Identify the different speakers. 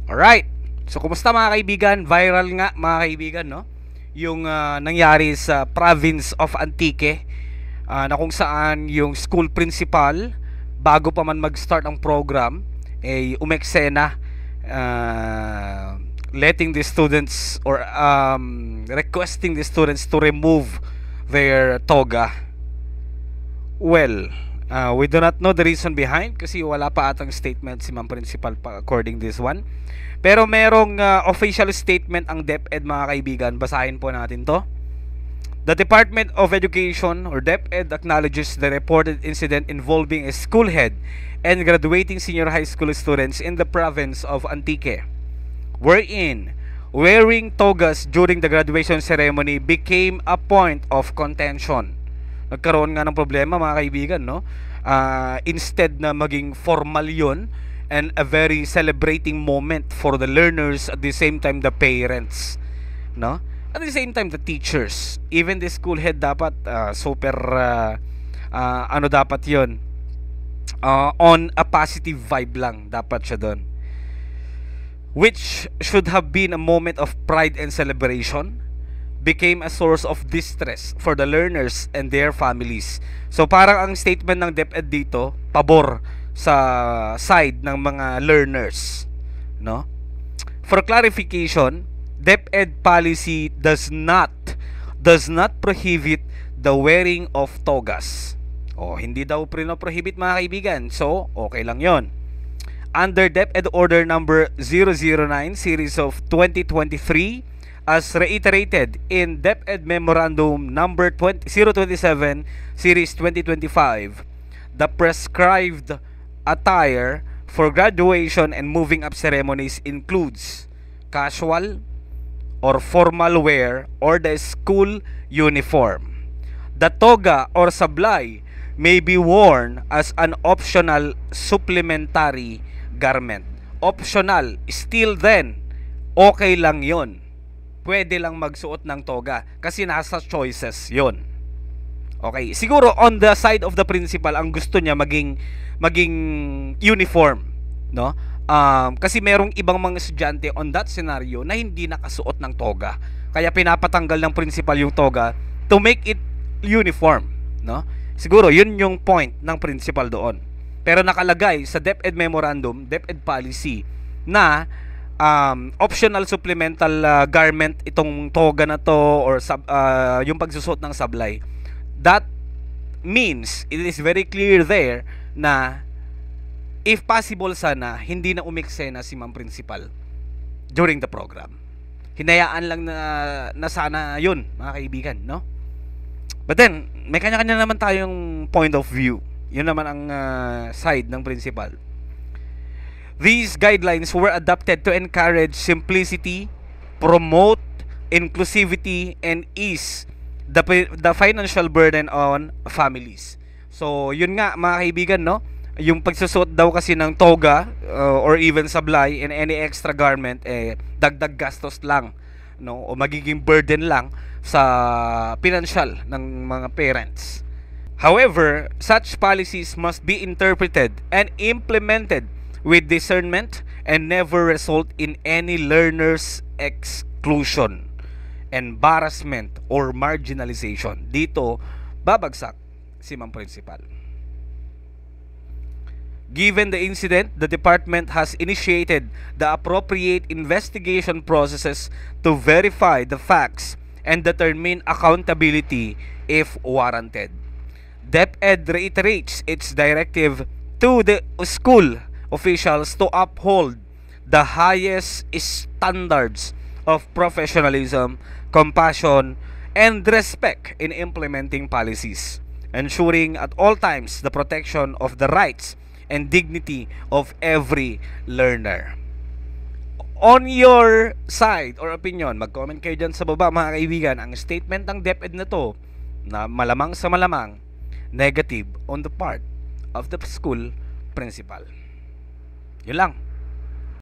Speaker 1: Alright. So, kumusta mga kaibigan? Viral nga mga kaibigan, no? Yung nangyari sa province of Antique, na kung saan yung school principal, bago pa man mag-start ang program, umeksena, letting the students or requesting the students to remove their toga. Well, we do not know the reason behind kasi wala pa atang statement si Ma'am Principal pa according this one. Pero merong official statement ang DepEd mga kaibigan. Basahin po natin to. The Department of Education or DepEd acknowledges the reported incident involving a school head and graduating senior high school students in the province of Antique, wherein wearing togas during the graduation ceremony became a point of contention. Nagkaroon nga ng problema mga kaibigan, no? Instead na maging formal yun and a very celebrating moment for the learners, at the same time the parents, no? At the same time the teachers, even the school head dapat super ano dapat yun, on a positive vibe lang dapat siya doon, which should have been a moment of pride and celebration, became a source of distress for the learners and their families. So parang ang statement ng DepEd dito, pabor sa side ng mga learners, no? For clarification, DepEd policy does not prohibit the wearing of togas. Hindi daw prohibit mga kaibigan. So, okay lang 'yon. Under DepEd Order number 009 series of 2023, as reiterated in DepEd Memorandum number 027 series 2025, the prescribed attire for graduation and moving up ceremonies includes casual or formal wear or the school uniform. The toga or sablay may be worn as an optional supplementary garment. Optional, still then, okay lang yon. Pwede lang magsuot ng toga kasi nasa choices yon. Okay, siguro on the side of the principal, ang gusto niya maging uniform, no? Kasi merong ibang mga estudyante on that scenario na hindi nakasuot ng toga. Kaya pinapatanggal ng principal yung toga to make it uniform, no? Siguro yun yung point ng principal doon. Pero nakalagay sa DepEd Memorandum, DepEd Policy na optional supplemental garment itong toga na to or yung pagsusuot ng sablay. That means it is very clear there na if possible sana hindi na umeksena si Ma'am Principal during the program. Hinayaan lang na sana yun mga kaibigan, no? But then may kanya-kanya naman tayong point of view. Yun naman ang side ng principal. These guidelines were adopted to encourage simplicity, promote inclusivity, and ease the financial burden on families. So, yun nga mga kaibigan, no? Yung pagsusuot daw kasi ng toga or even sablay and any extra garment, dagdag gastos lang, no? O magiging burden lang sa financial ng mga parents. However, such policies must be interpreted and implemented with discernment and never result in any learner's exclusion, embarrassment, or marginalization. Dito, babagsak si Ma'am Principal. Given the incident, the department has initiated the appropriate investigation processes to verify the facts and determine accountability if warranted. DepEd reiterates its directive to the school officials to uphold the highest standards of professionalism, compassion, and respect in implementing policies, ensuring at all times the protection of the rights and dignity of every learner. On your side or opinion, mag-comment kayo dyan sa baba mga kaibigan. Ang statement ng DepEd na to, na malamang sa malamang negative on the part of the school principal. Yun lang.